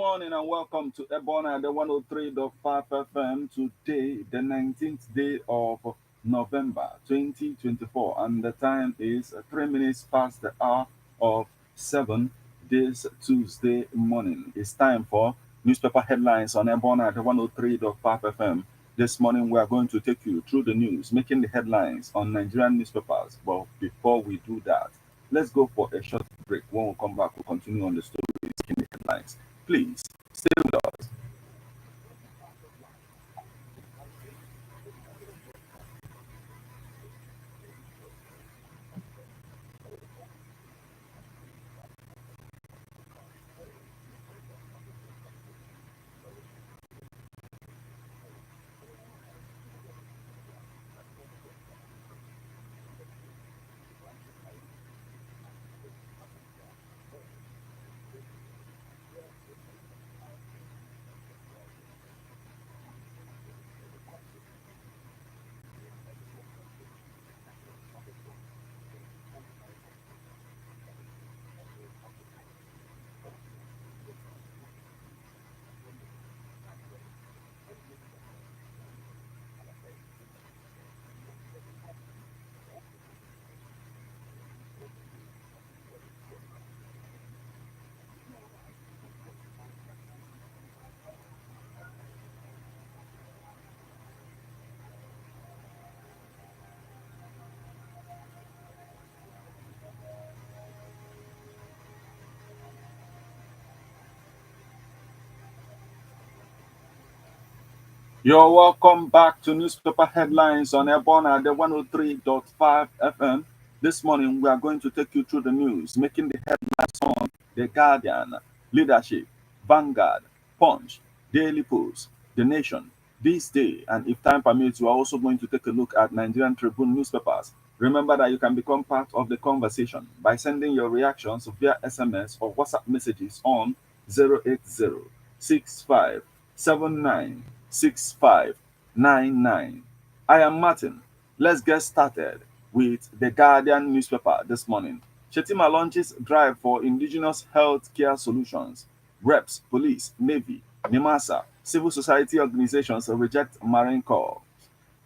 morning and welcome to EBEONADI103.5FM. Today, the 19th day of November 2024, and the time is 3 minutes past the hour of 7 this Tuesday morning. It's time for newspaper headlines on EBEONADI103.5FM. This morning, we are going to take you through the news, making the headlines on Nigerian newspapers. But before we do that, let's go for a short break. When we come back, we'll continue on the stories in the headlines. Please stay with us. You're welcome back to newspaper headlines on Airborne at the 103.5 FM. This morning, we are going to take you through the news, making the headlines on The Guardian, Leadership, Vanguard, Punch, Daily Post, The Nation, This Day, and if time permits, we are also going to take a look at Nigerian Tribune newspapers. Remember that you can become part of the conversation by sending your reactions via SMS or WhatsApp messages on 080 6599. I am Martin. Let's get started with the Guardian newspaper this morning. Shetima launches drive for indigenous health care solutions. Reps, police, navy, NIMASA, civil society organizations reject Marine Corps.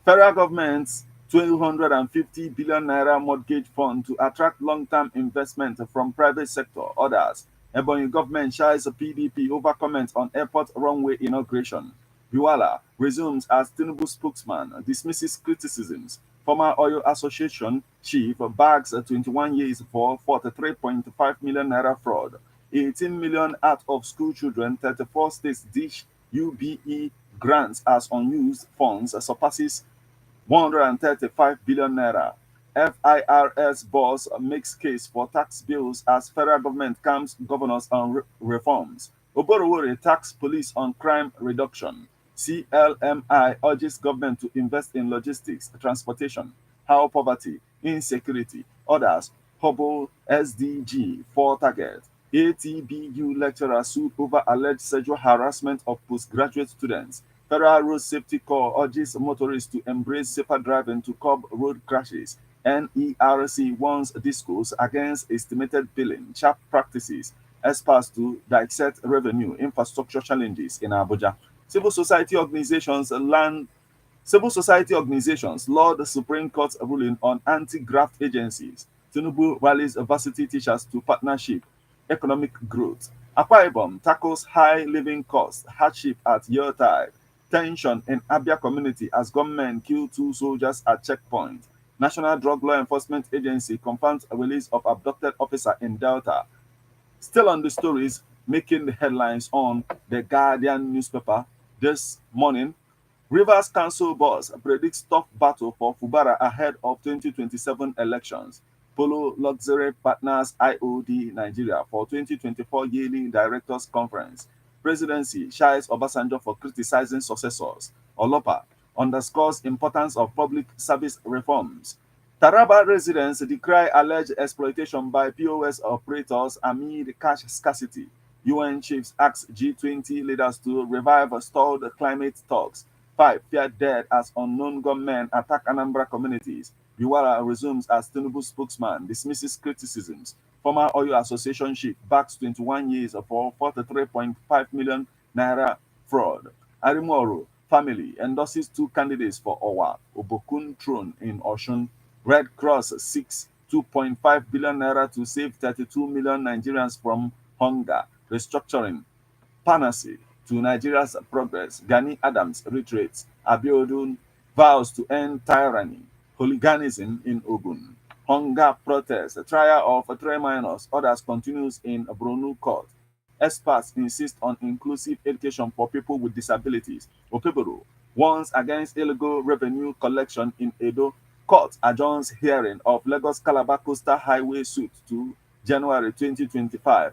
Federal government's 250 billion naira mortgage fund to attract long-term investment from private sector orders. Ebonyi government shies PDP over comments on airport runway inauguration. Biwala resumes as Tinubu spokesman, dismisses criticisms. Former Oil Association chief bags 21 years for 43.5 million naira fraud. 18 million out of school children, 34 states dish UBE grants as unused funds surpasses 135 billion naira. FIRS boss makes case for tax bills as federal government calms governors on reforms. Oborowore tax police on crime reduction. CLMI urges government to invest in logistics, transportation, how poverty, insecurity, others, hobble SDG 4 target. ATBU lecturer sued over alleged sexual harassment of postgraduate students. Federal Road Safety Corps urges motorists to embrace safer driving to curb road crashes. NERC warns discourse against estimated billing, sharp practices, experts to dissect revenue, infrastructure challenges in Abuja. Civil society organizations laud the Supreme Court's ruling on anti-graft agencies. Tinubu rallies varsity teachers to partnership, economic growth. Akwa Ibom tackles high living costs, hardship at Yotide. Tension in Abia community as gunmen kill 2 soldiers at checkpoint. National Drug Law Enforcement Agency confirms a release of abducted officer in Delta. Still on the stories making the headlines on the Guardian newspaper this morning, Rivers Council boss predicts tough battle for Fubara ahead of 2027 elections. Polo Luxury Partners IOD Nigeria for 2024 yearly directors conference. Presidency shies Obasanjo for criticizing successors. Olopa underscores importance of public service reforms. Taraba residents decry alleged exploitation by POS operators amid cash scarcity. UN chiefs ask G20 leaders to revive stalled climate talks. 5 feared dead as unknown gunmen attack Anambra communities. Biwara resumes as Tinubu spokesman, dismisses criticisms. Former Oil Association chief backs 21 years for 43.5 million naira fraud. Arimoro family endorses two candidates for Owa Obokun throne in Oshun. Red Cross seeks 2.5 billion naira to save 32 million Nigerians from hunger. Restructuring Panacea to Nigeria's progress. Gani Adams reiterates. Abiodun vows to end tyranny. Hooliganism in Ogun. Hunger protest. The trial of three minors. Others continues in Bronu court. Experts insist on inclusive education for people with disabilities. Okeboro warns against illegal revenue collection in Edo. Court adjourns hearing of Lagos Calabar Coastal Highway suit to January 2025.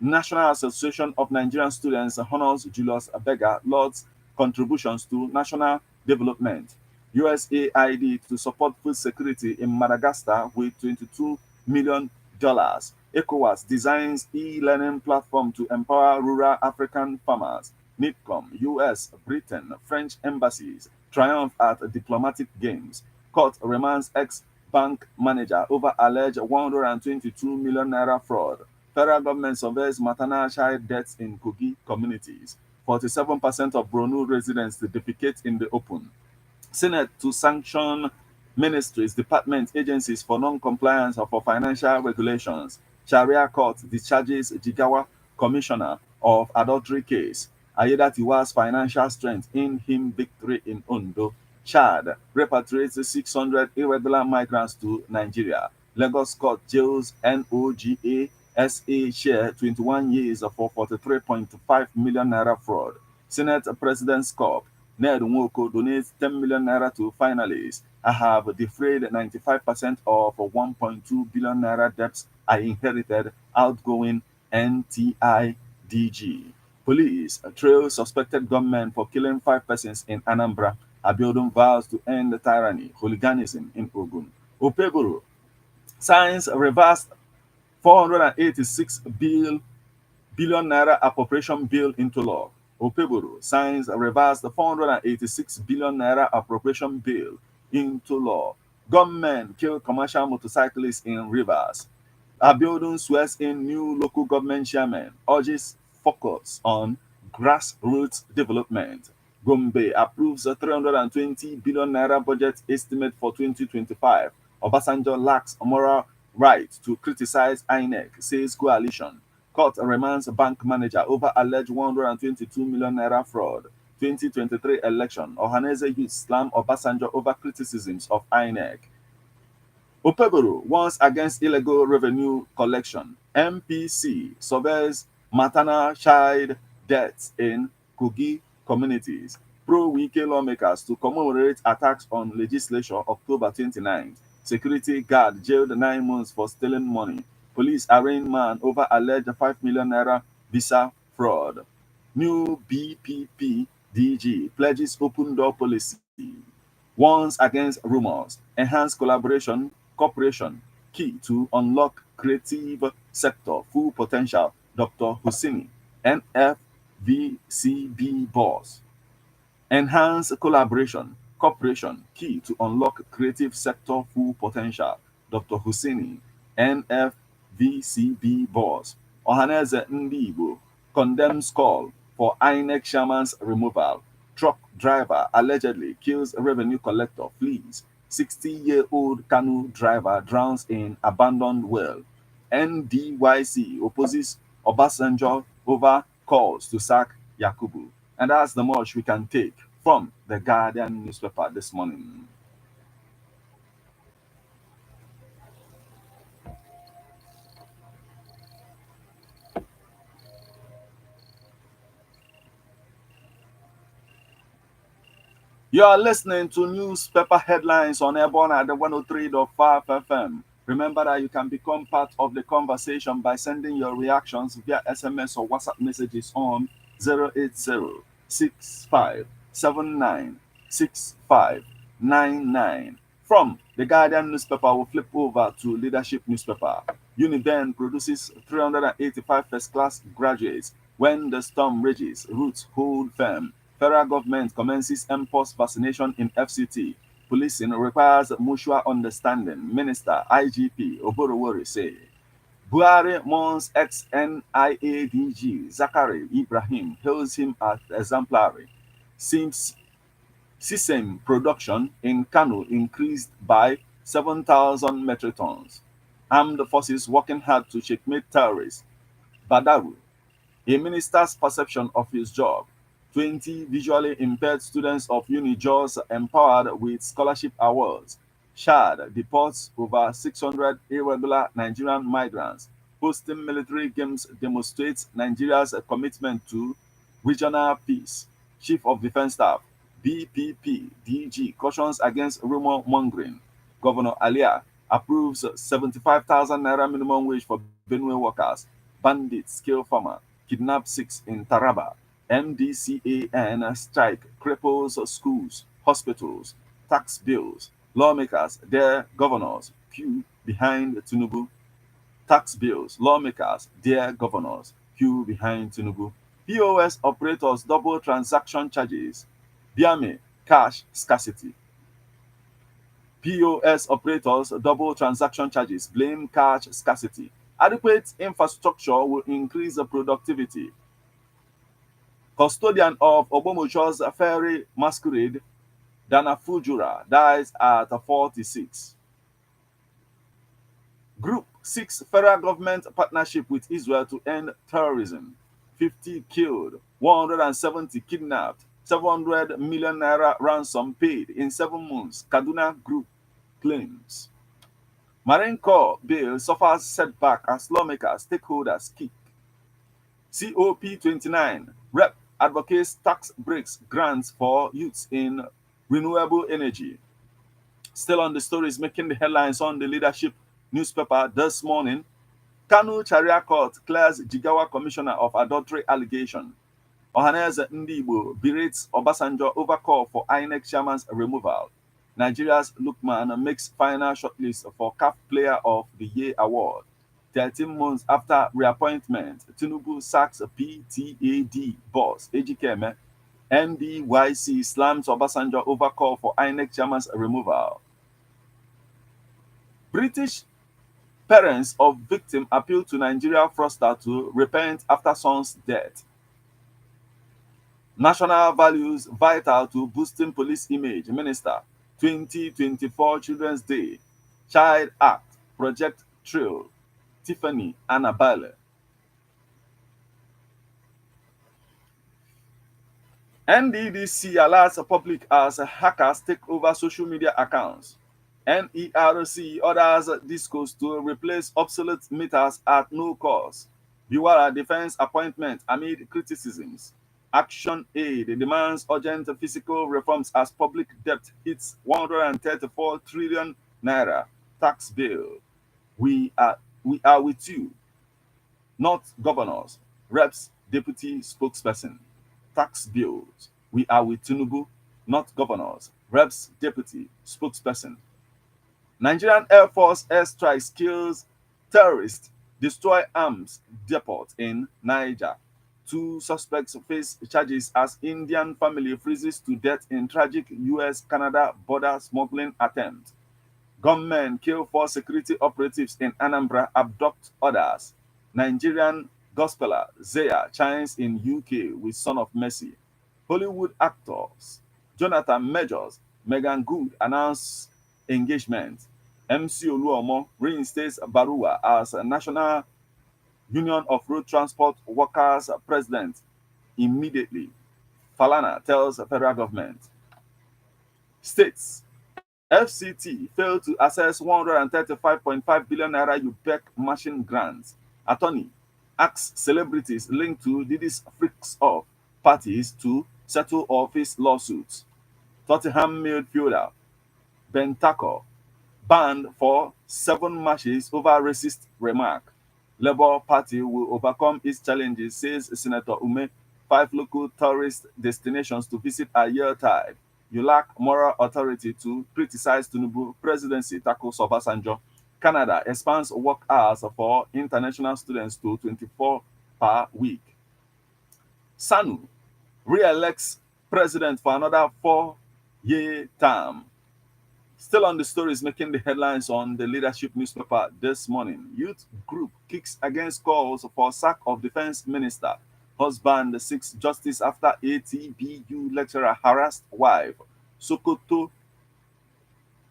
National Association of Nigerian Students honors Julius Abega Lord's contributions to national development. USAID to support food security in Madagascar with $22 million. ECOWAS designs e-learning platform to empower rural African farmers. NIPCOM, US, Britain, French embassies triumph at diplomatic games. Court remands ex-bank manager over alleged 122 million naira fraud. Federal government surveys maternal child deaths in Kogi communities. 47% of Borno residents defecate in the open. Senate to sanction ministries, departments, agencies for non-compliance or for financial regulations. Sharia court discharges Jigawa commissioner of adultery case. Ayedatiwa's financial strength in him victory in Ondo. Chad repatriates 600 irregular migrants to Nigeria. Lagos court jails NOGA SA share 21 years for 43.5 million naira fraud. Senate President's Cup. Ned Nwoko donates 10 million naira to finalists. I have defrayed 95% of 1.2 billion naira debts I inherited outgoing NTIDG. Police trail suspected gunmen for killing 5 persons in Anambra. Abiodun vows to end the tyranny, hooliganism in Ogun. Opeboro signs reversed 486 billion naira appropriation bill into law. Opeboro signs reversed 486 billion naira appropriation bill into law. Gunmen kill commercial motorcyclists in rivers. Abiodun swears in new local government chairman, urges focus on grassroots development. Gombe approves a 320 billion naira budget estimate for 2025. Obasanjo lacks moral right to criticize INEC, says coalition. Court remands bank manager over alleged 122 million naira fraud. 2023 election. Ohaneze youth slam Obasanjo over criticisms of INEC. Opeboro warns against illegal revenue collection. MPC surveys maternal child deaths in Kogi communities. Pro-Wike lawmakers to commemorate attacks on legislature October 29th. Security guard jailed 9 months for stealing money. Police arraign man over alleged 5 million naira visa fraud. New BPP DG pledges open door policy. Warns against rumors. Enhance collaboration, cooperation. Key to unlock creative sector full potential. Dr. Husseini, NFVCB boss. Enhance collaboration, cooperation, key to unlock creative sector full potential. Dr. Husseini, NFVCB boss. Ohaneze Ndibo condemns call for INEC chairman's removal. Truck driver allegedly kills revenue collector, flees. 60-year-old canoe driver drowns in abandoned well. NDYC opposes Obasanjo over calls to sack Yakubu. And that's the much we can take from the Guardian newspaper this morning. You are listening to newspaper headlines on Airborne at the 103.5 FM. Remember that you can become part of the conversation by sending your reactions via SMS or WhatsApp messages on 080-6579-6599. From the Guardian newspaper, we'll flip over to Leadership newspaper. Uniben produces 385 first-class graduates when the storm rages. Roots hold firm. Federal government commences mpox vaccination in FCT. Policing requires mutual understanding. Minister IGP Oborowori say. Buhari mourns ex-NIADG Zachary Ibrahim, hails him as exemplary. Seems sesame production in Kano increased by 7,000 metric tons. Armed forces working hard to checkmate terrorists. Badaru, a minister's perception of his job. 20 visually impaired students of UniJaws empowered with scholarship awards. Chad deports over 600 irregular Nigerian migrants. Hosting military games demonstrates Nigeria's commitment to regional peace. Chief of Defense Staff, BPP, DG cautions against rumor mongering. Governor Alia approves 75,000 naira minimum wage for Benue workers. Bandits kill farmer, kidnap six in Taraba. MDCAN strike cripples schools, hospitals, tax bills. Lawmakers, their governors, queue behind Tinubu. Tax bills, lawmakers, their governors, queue behind Tinubu. POS operators double transaction charges. Biame, cash scarcity. POS operators double transaction charges, blame cash scarcity. Adequate infrastructure will increase the productivity. Custodian of Ogbomosho's ferry masquerade, Dana Fujura, dies at 46. Group 6 federal government partnership with Israel to end terrorism. 50 killed, 170 kidnapped, 700 million naira ransom paid in 7 months, Kaduna Group claims. Marine Corps bill suffers setback as lawmakers stakeholders kick. COP29 Rep advocates tax breaks grants for youths in renewable energy. Still on the stories making the headlines on the leadership newspaper this morning. Kanu Sharia Court clears Jigawa Commissioner of adultery allegation. Ohaneze Ndigbo berates Obasanjo over call for INEC chairman's removal. Nigeria's Lukman makes final shortlist for CAF Player of the Year award. 13 months after reappointment, Tinubu sacks PTAD boss Ejikeme. NDYC slams Obasanjo over call for INEC chairman's removal. British parents of victim appeal to Nigeria fraudster to repent after son's death. National values vital to boosting police image. Minister, 2024 Children's Day. Child Act, Project Trail. Tiffany Annabelle. NDDC alerts public as hackers take over social media accounts. NERC orders discos to replace obsolete meters at no cost. Biwara defense appointment amid criticisms. Action Aid demands urgent physical reforms as public debt hits 134 trillion naira. Tax bill. We are with you, not governors, reps, deputy spokesperson. Tax bills. We are with Tinubu, not governors, reps, deputy spokesperson. Nigerian Air Force airstrikes kills terrorists, destroy arms depot in Niger. 2 suspects face charges as Indian family freezes to death in tragic US-Canada border smuggling attempt. Gunmen kill 4 security operatives in Anambra, abduct others. Nigerian gospeler Zaya shines in UK with Son of Mercy. Hollywood actors Jonathan Majors, Megan Good announce engagement. MC Oluomo reinstates Barua as National Union of Road Transport Workers president immediately. Falana tells federal government. States FCT failed to assess 135.5 billion naira UPEC matching grants. Attorney asks celebrities linked to Didi's freaks off parties to settle office lawsuits. Tottenham midfielder Bentancur banned for 7 matches over racist remark. Labour Party will overcome its challenges, says Senator Ume. 5 local tourist destinations to visit are year-tide. You lack moral authority to criticize Tinubu presidency, tackles Obasanjo. Canada expands work hours for international students to 24 per week. SANU re-elects president for another 4-year term. Still on the stories making the headlines on the leadership newspaper this morning. Youth group kicks against calls for sack of defense minister. Husband seeks justice after ATBU lecturer harassed wife. Sokoto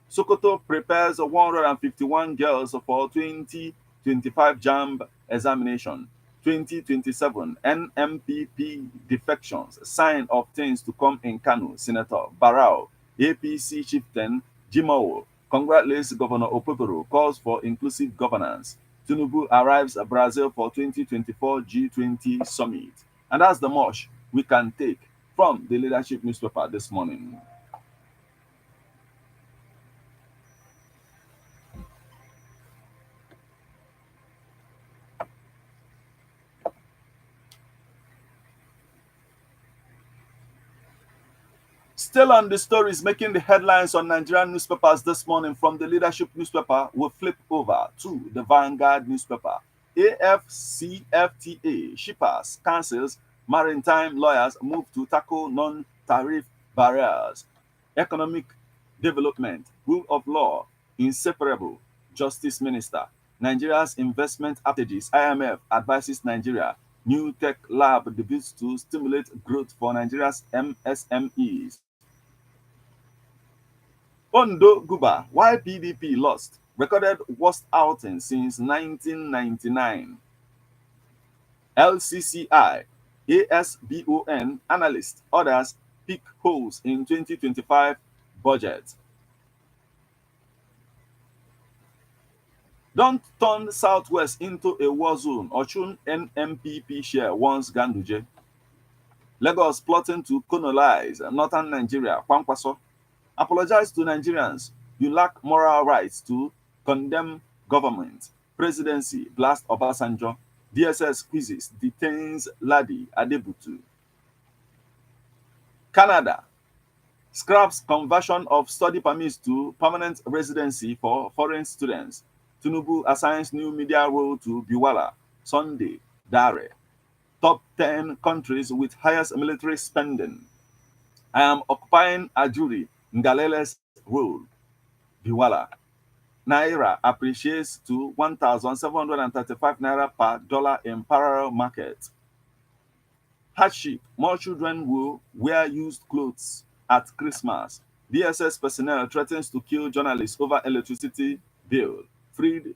Sokoto prepares 151 girls for 2025 JAMB examination. 2027 NMPP defections, sign of things to come in Kano. Senator Barao, APC chieftain Jimowo, congratulates Governor Opeporo, calls for inclusive governance. Tinubu arrives at Brazil for 2024 G20 summit. And that's the much we can take from the leadership newspaper this morning. Still on the stories making the headlines on Nigerian newspapers this morning from the leadership newspaper, we'll flip over to the Vanguard newspaper. AFCFTA shippers cancels maritime lawyers move to tackle non-tariff barriers. Economic development, rule of law, inseparable. Justice Minister. Nigeria's investment strategies. IMF advises Nigeria. New tech lab debuts to stimulate growth for Nigeria's MSMEs. Ondo Guba, why PDP lost, recorded worst outing since 1999. LCCI, ASBON analyst, others pick holes in 2025 budget. Don't turn Southwest into a war zone. Ochun NMPP share warns Ganduje. Lagos plotting to colonize northern Nigeria. Kwankwaso. Apologize to Nigerians. You lack moral rights to condemn government. Presidency blast Obasanjo. DSS quizzes detains Ladi Adebutu. Canada scraps conversion of study permits to permanent residency for foreign students. Tinubu assigns new media role to Biwala. Sunday, Dare. Top 10 countries with highest military spending. I am occupying Ajuri, Ngalele's role. Biwala. Naira appreciates to 1,735 naira per dollar in parallel market. Hardship. More children will wear used clothes at Christmas. DSS personnel threatens to kill journalists over electricity bill. Freed